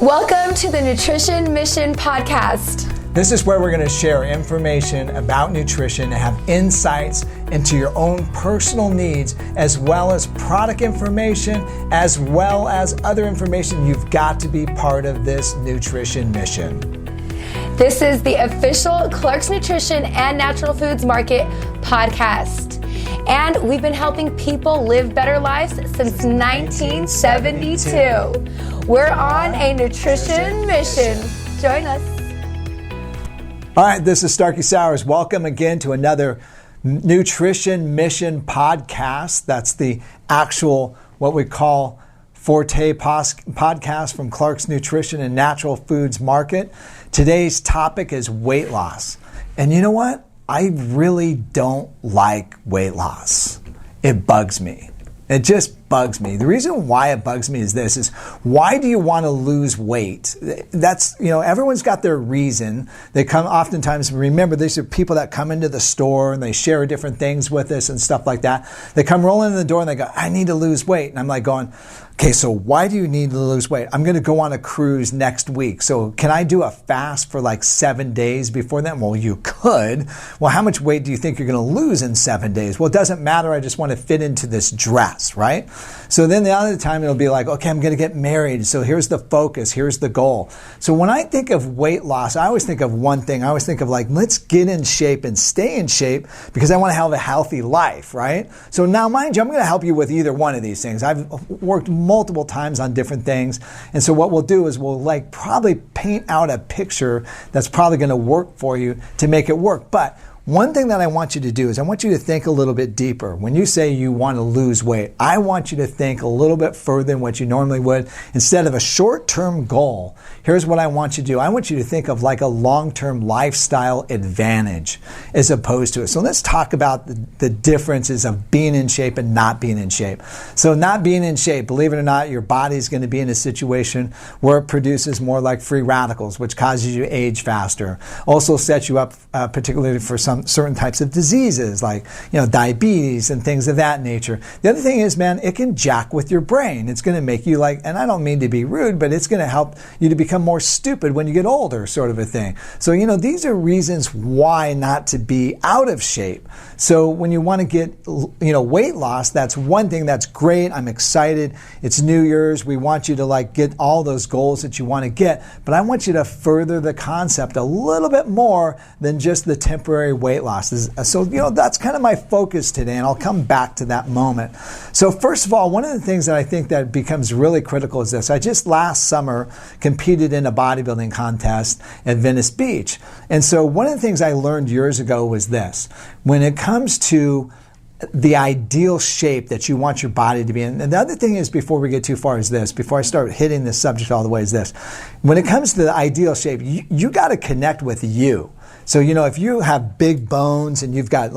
Welcome to the Nutrition Mission Podcast. This is where we're going to share information about nutrition and have insights into your own personal needs, as well as product information, as well as other information. You've got to be part of this nutrition mission. This is the official Clark's Nutrition and Natural Foods Market podcast. And we've been helping people live better lives since 1972. We're on a nutrition mission. Join us. All right, this is Starkie Sowers. Welcome again to another Nutrition Mission podcast. That's the actual, what we call Forte podcast from Clark's Nutrition and Natural Foods Market. Today's topic is weight loss. And you know what? I really don't like weight loss. It bugs me. It just bugs me. The reason why it bugs me is this, is why do you want to lose weight? That's, everyone's got their reason. They come oftentimes, remember, these are people that come into the store and they share different things with us and stuff like that. They come rolling in the door and they go, I need to lose weight. And I'm like going, okay, so why do you need to lose weight? I'm going to go on a cruise next week. So can I do a fast for like 7 days before that? Well, you could. Well, how much weight do you think you're going to lose in 7 days? Well, it doesn't matter. I just want to fit into this dress, right? So then the other time it'll be like, okay, I'm going to get married. So here's the focus. Here's the goal. So when I think of weight loss, I always think of one thing. I always think of like, let's get in shape and stay in shape because I want to have a healthy life, right? So now, mind you, I'm going to help you with either one of these things. I've worked multiple times on different things. And so what we'll do is we'll probably paint out a picture that's probably going to work for you to make it work. But one thing that I want you to do is I want you to think a little bit deeper. When you say you want to lose weight, I want you to think a little bit further than what you normally would. Instead of a short-term goal, here's what I want you to do. I want you to think of like a long-term lifestyle advantage as opposed to it. So let's talk about the differences of being in shape and not being in shape. So not being in shape, believe it or not, your body's going to be in a situation where it produces more like free radicals, which causes you to age faster. Also sets you up particularly for some certain types of diseases like diabetes and things of that nature. The other thing is, man, it can jack with your brain. It's going to make you and I don't mean to be rude, but it's going to help you to become more stupid when you get older, sort of a thing. So, these are reasons why not to be out of shape. So when you want to get, weight loss, that's one thing that's great. I'm excited. It's New Year's. We want you to get all those goals that you want to get, but I want you to further the concept a little bit more than just the temporary weight loss. So, that's kind of my focus today, and I'll come back to that moment. So first of all, one of the things that I think that becomes really critical is this. I just last summer competed in a bodybuilding contest at Venice Beach. And so one of the things I learned years ago was this. When it comes to the ideal shape that you want your body to be in. And the other thing is, before we get too far, is this, before I start hitting this subject all the way, is this. When it comes to the ideal shape, you got to connect with you. So, if you have big bones and you've got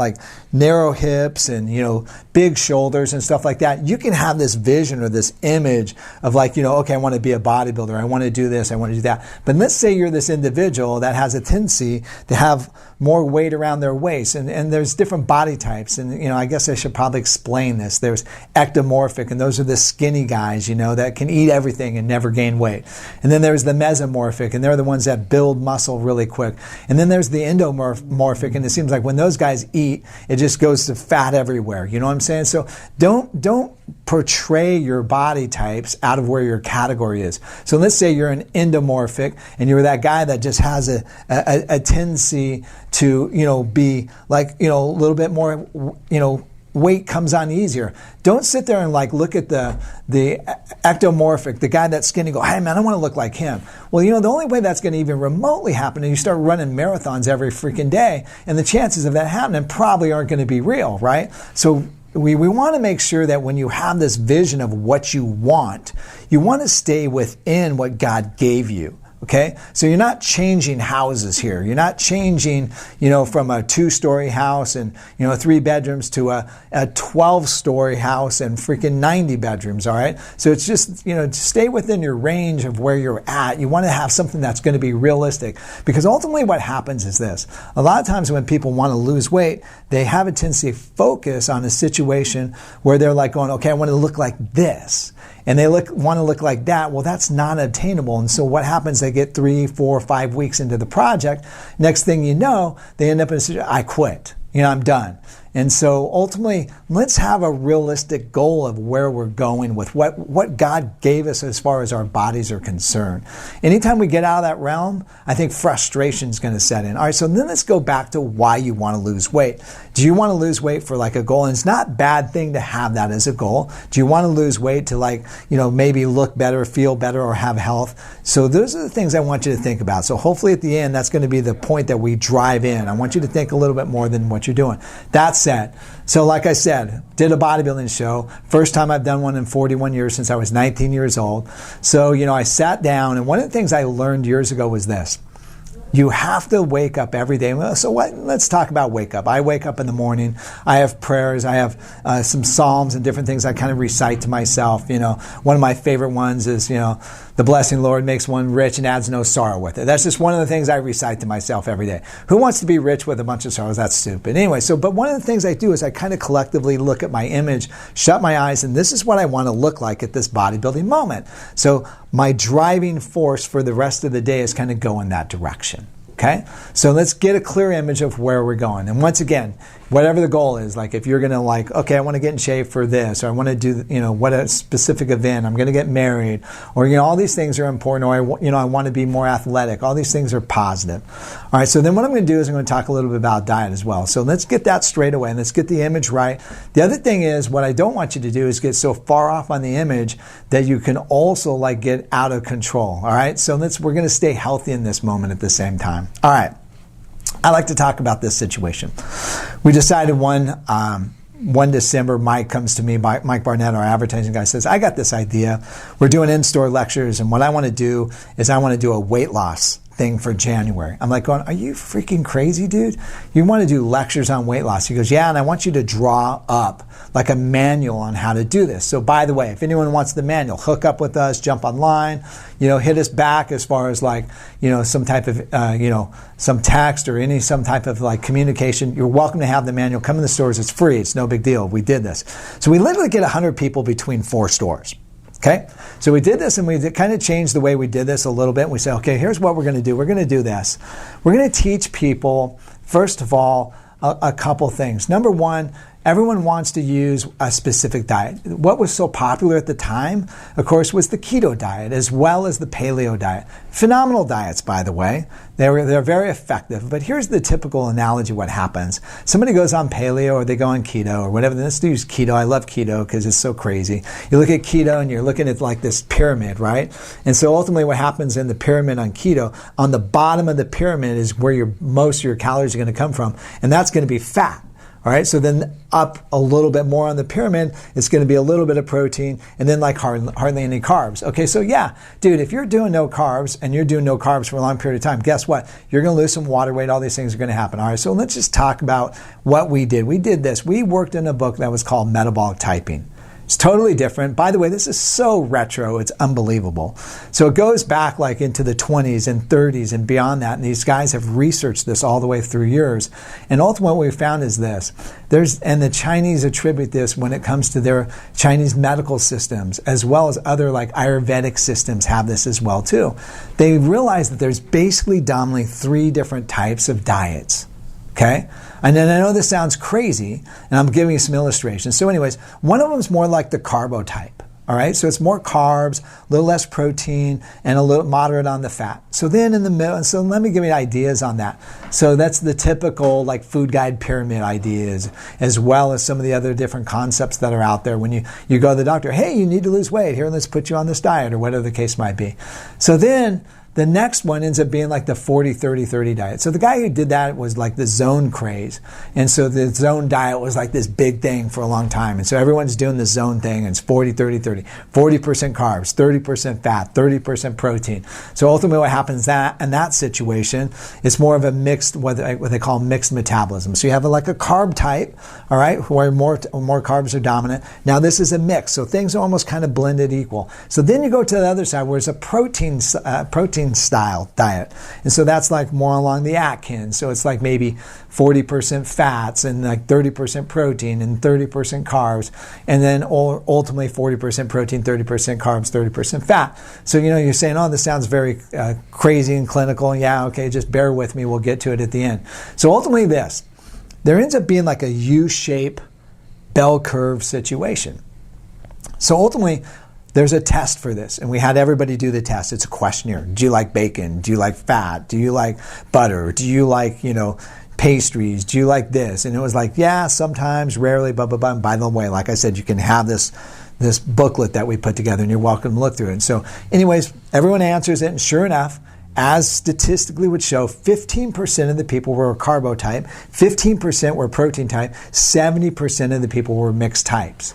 narrow hips and, big shoulders and stuff like that, you can have this vision or this image of okay, I want to be a bodybuilder. I want to do this. I want to do that. But let's say you're this individual that has a tendency to have more weight around their waist. And there's different body types. And, I guess I should probably explain this. There's ectomorphic, and those are the skinny guys, that can eat everything and never gain weight. And then there's the mesomorphic, and they're the ones that build muscle really quick. And then there's the endomorphic, and it seems like when those guys eat, it just goes to fat everywhere. You know what I'm saying? So don't portray your body types out of where your category is. So let's say you're an endomorphic and you're that guy that just has a tendency to, be a little bit more, weight comes on easier. Don't sit there and look at the ectomorphic, the guy that's skinny, go, hey man, I want to look like him. Well, the only way that's going to even remotely happen is you start running marathons every freaking day, and the chances of that happening probably aren't going to be real, right? So we want to make sure that when you have this vision of what you want to stay within what God gave you. Okay, so you're not changing houses here. You're not changing, from a 2-story house and, 3 bedrooms to a 12-story house and freaking 90 bedrooms, all right? So it's just, to stay within your range of where you're at. You want to have something that's going to be realistic, because ultimately what happens is this. A lot of times when people want to lose weight, they have a tendency to focus on a situation where they're going, okay, I want to look like this. and they want to look like that, well, that's not attainable. And so what happens, they get 3, 4, 5 weeks into the project. Next thing you know, they end up in a situation, I quit. I'm done. And so ultimately, let's have a realistic goal of where we're going with what God gave us as far as our bodies are concerned. Anytime we get out of that realm, I think frustration is going to set in. All right, so then let's go back to why you want to lose weight. Do you want to lose weight for like a goal? And it's not a bad thing to have that as a goal. Do you want to lose weight to maybe look better, feel better, or have health? So those are the things I want you to think about. So hopefully at the end, that's going to be the point that we drive in. I want you to think a little bit more than what you're doing. That's said. So like I said, did a bodybuilding show. First time I've done one in 41 years since I was 19 years old. So, I sat down, and one of the things I learned years ago was this. You have to wake up every day. So let's talk about wake up. I wake up in the morning. I have prayers. I have some psalms and different things I kind of recite to myself. One of my favorite ones is, the blessing Lord makes one rich and adds no sorrow with it. That's just one of the things I recite to myself every day. Who wants to be rich with a bunch of sorrows? That's stupid. Anyway, but one of the things I do is I kind of collectively look at my image, shut my eyes, and this is what I want to look like at this bodybuilding moment. So my driving force for the rest of the day is kind of go in that direction. Okay? So let's get a clear image of where we're going. And once again, whatever the goal is, like if you're going to okay, I want to get in shape for this, or I want to do, what a specific event, I'm going to get married, or, all these things are important, or I want to be more athletic. All these things are positive. All right, so then what I'm going to do is I'm going to talk a little bit about diet as well. So let's get that straight away, and let's get the image right. The other thing is, what I don't want you to do is get so far off on the image that you can also get out of control. All right, so we're going to stay healthy in this moment at the same time. All right. I like to talk about this situation. We decided one December, Mike comes to me, Mike Barnett, our advertising guy, says, I got this idea. We're doing in-store lectures, and what I want to do is I want to do a weight loss thing for January. I'm like going, are you freaking crazy, dude? You want to do lectures on weight loss? He goes, yeah, and I want you to draw up like a manual on how to do this. So by the way, if anyone wants the manual, hook up with us, jump online, hit us back as far as some type of, some text or some type of communication. You're welcome to have the manual. Come in the stores. It's free. It's no big deal. We did this. So we literally get 100 people between 4 stores. Okay, so we did this, and we kind of changed the way we did this a little bit. We said, okay, here's what we're going to do. We're going to do this. We're going to teach people, first of all, a couple things. Number one, everyone wants to use a specific diet. What was so popular at the time, of course, was the keto diet as well as the paleo diet. Phenomenal diets, by the way. They're very effective. But here's the typical analogy of what happens. Somebody goes on paleo or they go on keto or whatever. Let's use keto. I love keto because it's so crazy. You look at keto and you're looking at this pyramid, right? And so ultimately what happens in the pyramid on keto, on the bottom of the pyramid is where most of your calories are going to come from. And that's going to be fat. All right, so then up a little bit more on the pyramid, it's going to be a little bit of protein and then hardly any carbs. Okay, so yeah, dude, if you're doing no carbs and you're doing no carbs for a long period of time, guess what? You're going to lose some water weight. All these things are going to happen. All right, so let's just talk about what we did. We did this. We worked in a book that was called Metabolic Typing. It's totally different. By the way, this is so retro, it's unbelievable. So it goes back into the 20s and 30s and beyond that. And these guys have researched this all the way through years. And ultimately what we found is this. And the Chinese attribute this when it comes to their Chinese medical systems, as well as other Ayurvedic systems have this as well too. They realize that there's basically dominantly 3 different types of diets. Okay? And then I know this sounds crazy, and I'm giving you some illustrations. So anyways, one of them is more like the carbo type. All right? So it's more carbs, a little less protein, and a little moderate on the fat. So then in the middle, so let me give you ideas on that. So that's the typical food guide pyramid ideas, as well as some of the other different concepts that are out there. When you go to the doctor, hey, you need to lose weight. Here, let's put you on this diet, or whatever the case might be. So then the next one ends up being the 40-30-30 diet. So the guy who did that was the zone craze. And so the zone diet was this big thing for a long time. And so everyone's doing the zone thing, and it's 40-30-30. 40% carbs, 30% fat, 30% protein. So ultimately what happens in that situation, it's more of a mixed, what they call mixed metabolism. So you have a carb type, all right, where more carbs are dominant. Now this is a mix. So things are almost kind of blended equal. So then you go to the other side where it's a protein Atkins style diet. And so that's like more along the Atkins. So it's like maybe 40% fats and like 30% protein and 30% carbs. And then ultimately 40% protein, 30% carbs, 30% fat. So, you're saying, oh, this sounds very crazy and clinical. Yeah, okay, just bear with me. We'll get to it at the end. So ultimately there ends up being like a U-shape bell curve situation. So ultimately, there's a test for this, and we had everybody do the test. It's a questionnaire. Do you like bacon? Do you like fat? Do you like butter? Do you like, pastries? Do you like this? And it was like, yeah, sometimes, rarely, blah, blah, blah. And by the way, like I said, you can have this booklet that we put together, and you're welcome to look through it. And so anyways, everyone answers it, and sure enough, as statistically would show, 15% of the people were carbo type, 15% were protein type, 70% of the people were mixed types.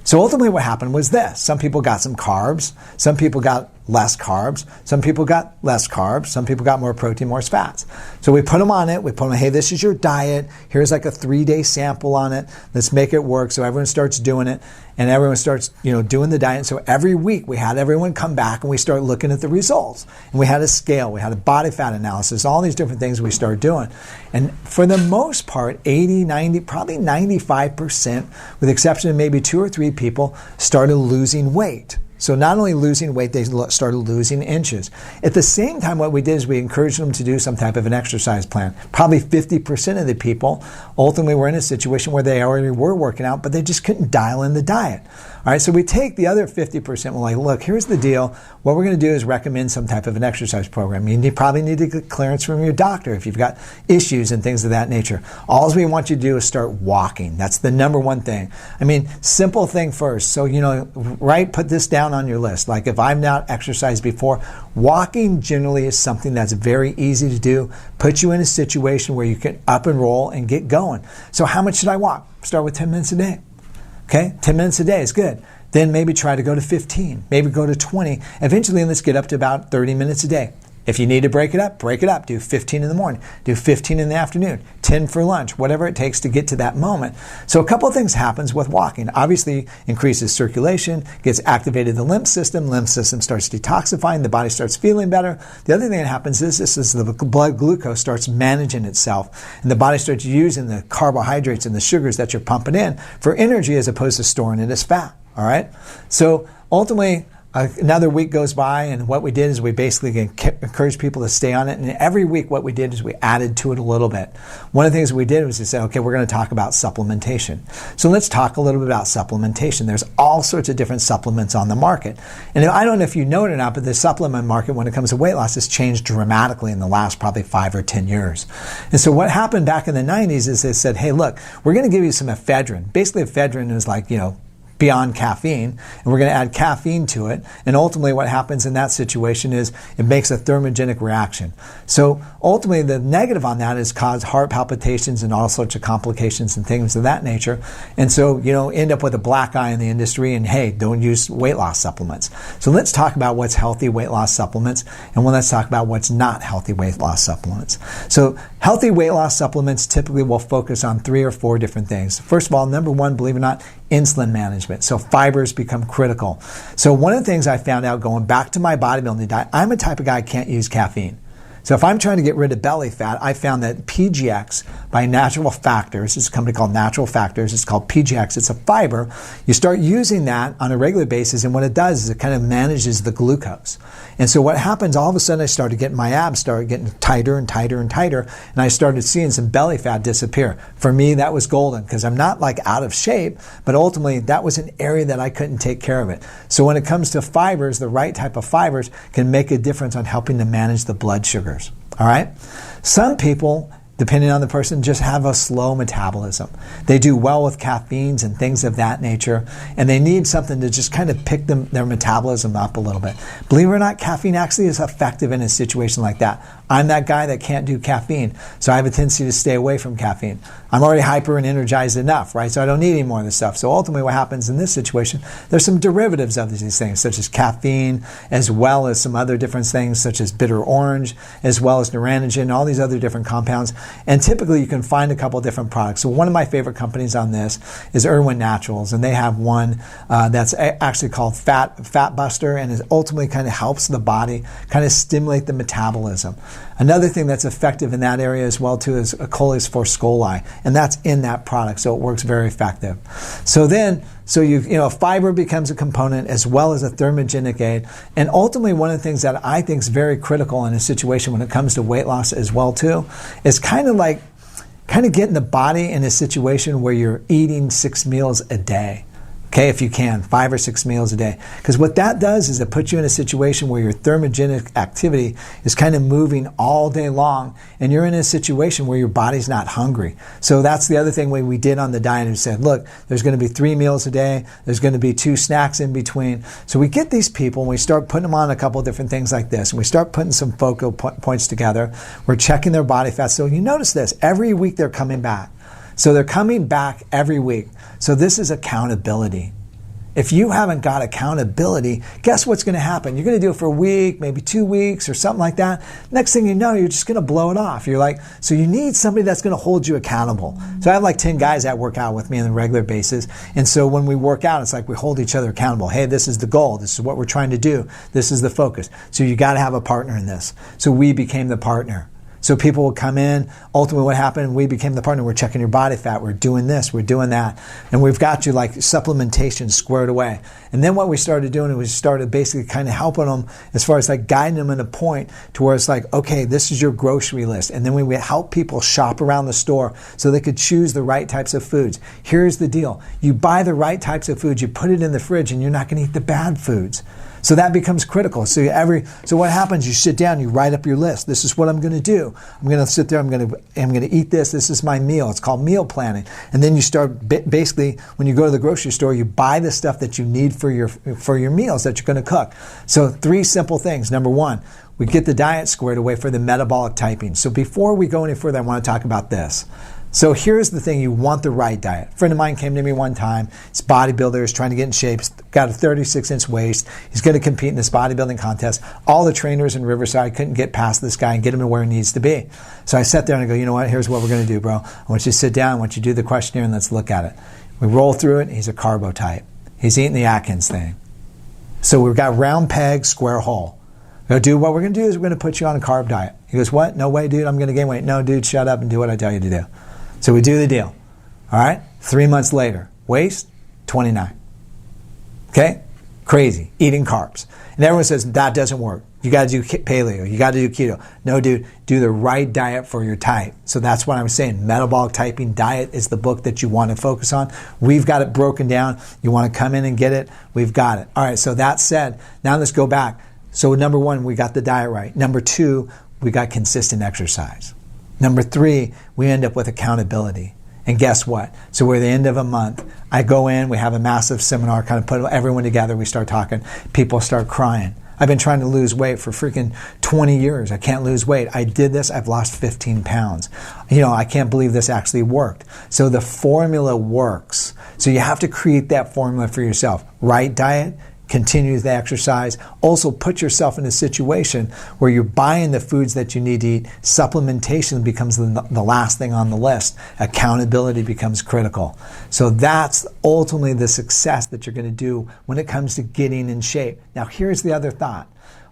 So ultimately what happened was this. Some people got some carbs, some people got less carbs, some people got less carbs, some people got more protein, more fats. So we put them on it, we put them, hey, this is your diet, here's like a 3-day sample on it, let's make it work. So everyone starts doing it, and everyone starts, doing the diet. So every week we had everyone come back and we start looking at the results. And we had a scale, we had a body fat analysis, all these different things we started doing. And for the most part, 80, 90, probably 95%, with the exception of maybe 2 or 3 people, started losing weight. So not only losing weight, they started losing inches. At the same time, what we did is we encouraged them to do some type of an exercise plan. Probably 50% of the people ultimately were in a situation where they already were working out, but they just couldn't dial in the diet. All right, so we take the other 50%, we're like, look, here's the deal. What we're going to do is recommend some type of an exercise program. You probably need to get clearance from your doctor if you've got issues and things of that nature. All we want you to do is start walking. That's the number one thing. I mean, simple thing first. So, put this down on your list. Like if I've not exercised before, walking generally is something that's very easy to do. Put you in a situation where you can up and roll and get going. So how much should I walk? Start with 10 minutes a day. Okay, 10 minutes a day is good. Then maybe try to go to 15, maybe go to 20. Eventually, let's get up to about 30 minutes a day. If you need to break it up, break it up. Do 15 in the morning, do 15 in the afternoon, 10 for lunch, whatever it takes to get to that moment. So a couple of things happens with walking. Obviously, increases circulation, gets activated the lymph system starts detoxifying, the body starts feeling better. The other thing that happens is the blood glucose starts managing itself, and the body starts using the carbohydrates and the sugars that you're pumping in for energy as opposed to storing it as fat. All right? So ultimately, another week goes by, and what we did is we basically encouraged people to stay on it. And every week what we did is we added to it a little bit. One of the things we did was to say, okay, we're going to talk about supplementation. So let's talk a little bit about supplementation. There's all sorts of different supplements on the market. And I don't know if you know it or not, but the supplement market when it comes to weight loss has changed dramatically in the last probably 5 or 10 years. And so what happened back in the 90s is they said, hey, look, we're going to give you some ephedrine. Basically, ephedrine is like, beyond caffeine, and we're going to add caffeine to it. And ultimately what happens in that situation is it makes a thermogenic reaction. So ultimately the negative on that is cause heart palpitations and all sorts of complications and things of that nature. And so, end up with a black eye in the industry and hey, don't use weight loss supplements. So let's talk about what's healthy weight loss supplements, and let's talk about what's not healthy weight loss supplements. So healthy weight loss supplements typically will focus on 3 or 4 different things. First of all, number 1, believe it or not, insulin management. So fibers become critical. So one of the things I found out going back to my bodybuilding diet, I'm a type of guy who can't use caffeine. So if I'm trying to get rid of belly fat, I found that PGX by Natural Factors, it's a company called Natural Factors, it's called PGX, it's a fiber. You start using that on a regular basis, and what it does is it kind of manages the glucose. And so what happens, all of a sudden I started getting my abs started getting tighter and tighter and tighter, and I started seeing some belly fat disappear. For me, that was golden, because I'm not like out of shape, but ultimately that was an area that I couldn't take care of it. So when it comes to fibers, the right type of fibers can make a difference on helping to manage the blood sugars. All right? Some people, depending on the person, just have a slow metabolism. They do well with caffeines and things of that nature, and they need something to just kind of pick their metabolism up a little bit. Believe it or not, caffeine actually is effective in a situation like that. I'm that guy that can't do caffeine, so I have a tendency to stay away from caffeine. I'm already hyper and energized enough, right? So I don't need any more of this stuff. So ultimately what happens in this situation, there's some derivatives of these things, such as caffeine, as well as some other different things, such as bitter orange, as well as neuronogen, all these other different compounds. And typically you can find a couple different products. So one of my favorite companies on this is Irwin Naturals, and they have one that's actually called Fat Buster, and it ultimately kind of helps the body kind of stimulate the metabolism. Another thing that's effective in that area as well too is Achilles for Scoli, and that's in that product, so it works very effective. So fiber becomes a component as well as a thermogenic aid, and ultimately one of the things that I think is very critical in a situation when it comes to weight loss as well too is kind of getting the body in a situation where you're eating 6 meals a day. Okay, if you can, 5 or 6 meals a day. Because what that does is it puts you in a situation where your thermogenic activity is kind of moving all day long, and you're in a situation where your body's not hungry. So that's the other thing we did on the diet. We said, look, there's going to be 3 meals a day. There's going to be 2 snacks in between. So we get these people and we start putting them on a couple of different things like this, and we start putting some focal points together. We're checking their body fat. So you notice this, every week they're coming back. So they're coming back every week. So this is accountability. If you haven't got accountability, guess what's going to happen? You're going to do it for a week, maybe 2 weeks or something like that. Next thing you know, you're just going to blow it off. So you need somebody that's going to hold you accountable. So I have like 10 guys that work out with me on a regular basis. And so when we work out, it's like we hold each other accountable. Hey, this is the goal. This is what we're trying to do. This is the focus. So you got to have a partner in this. So we became the partner. So people will come in. Ultimately, what happened, we became the partner. We're checking your body fat. We're doing this. We're doing that. And we've got you like supplementation squared away. And then what we started doing is we started basically kind of helping them as far as like guiding them in a point to where it's like, okay, this is your grocery list. And then we would help people shop around the store so they could choose the right types of foods. Here's the deal. You buy the right types of foods, you put it in the fridge, and you're not going to eat the bad foods. So that becomes critical. So what happens? You sit down, you write up your list. This is what I'm going to do. I'm going to sit there. I'm going to eat this. This is my meal. It's called meal planning. And then you start basically when you go to the grocery store, you buy the stuff that you need for your meals that you're going to cook. So 3 simple things. Number 1, we get the diet squared away for the metabolic typing. So before we go any further, I want to talk about this. So here's the thing, you want the right diet. A friend of mine came to me one time, he's a bodybuilder, he's trying to get in shape, he's got a 36-inch waist, he's going to compete in this bodybuilding contest. All the trainers in Riverside couldn't get past this guy and get him to where he needs to be. So I sat there and I go, you know what, here's what we're going to do, bro. I want you to sit down, I want you to do the questionnaire and let's look at it. We roll through it, he's a carbo type. He's eating the Atkins thing. So we've got round peg, square hole. Go, dude, what we're going to do is we're going to put you on a carb diet. He goes, what? No way, dude, I'm going to gain weight. No, dude, shut up and do what I tell you to do. So we do the deal. All right? 3 months later, waist, 29. Okay? Crazy. Eating carbs. And everyone says, that doesn't work. You got to do paleo. You got to do keto. No, dude, do the right diet for your type. So that's what I'm saying. Metabolic Typing Diet is the book that you want to focus on. We've got it broken down. You want to come in and get it? We've got it. All right, so that said, now let's go back. So number 1, we got the diet right. Number 2, we got consistent exercise. Number 3, we end up with accountability. And guess what? So we're at the end of a month. I go in, we have a massive seminar, kind of put everyone together, we start talking. People start crying. I've been trying to lose weight for freaking 20 years. I can't lose weight. I did this, I've lost 15 pounds. I can't believe this actually worked. So the formula works. So you have to create that formula for yourself. Right diet, continue the exercise. Also put yourself in a situation where you're buying the foods that you need to eat. Supplementation becomes the last thing on the list. Accountability becomes critical. So that's ultimately the success that you're going to do when it comes to getting in shape. Now here's the other thought.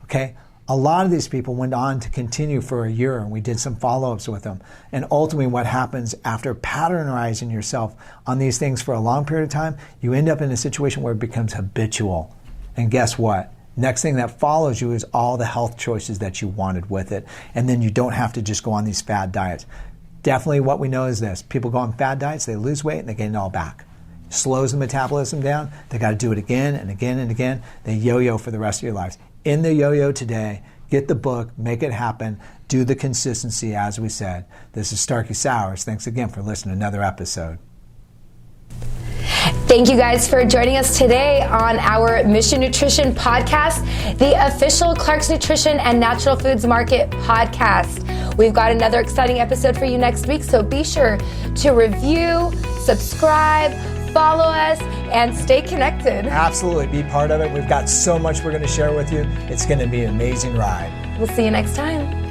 Okay, a lot of these people went on to continue for a year, and we did some follow-ups with them. And ultimately what happens after patternizing yourself on these things for a long period of time, you end up in a situation where it becomes habitual. And guess what? Next thing that follows you is all the health choices that you wanted with it. And then you don't have to just go on these fad diets. Definitely what we know is this. People go on fad diets, they lose weight, and they gain it all back. Slows the metabolism down. They got to do it again and again and again. They yo-yo for the rest of your lives. In the yo-yo today, get the book, make it happen, do the consistency as we said. This is Starkie Sowers. Thanks again for listening to another episode. Thank you guys for joining us today on our Mission Nutrition podcast, the official Clark's Nutrition and Natural Foods Market podcast. We've got another exciting episode for you next week, so be sure to review, subscribe, follow us, and stay connected. Absolutely, be part of it. We've got so much we're going to share with you. It's going to be an amazing ride. We'll see you next time.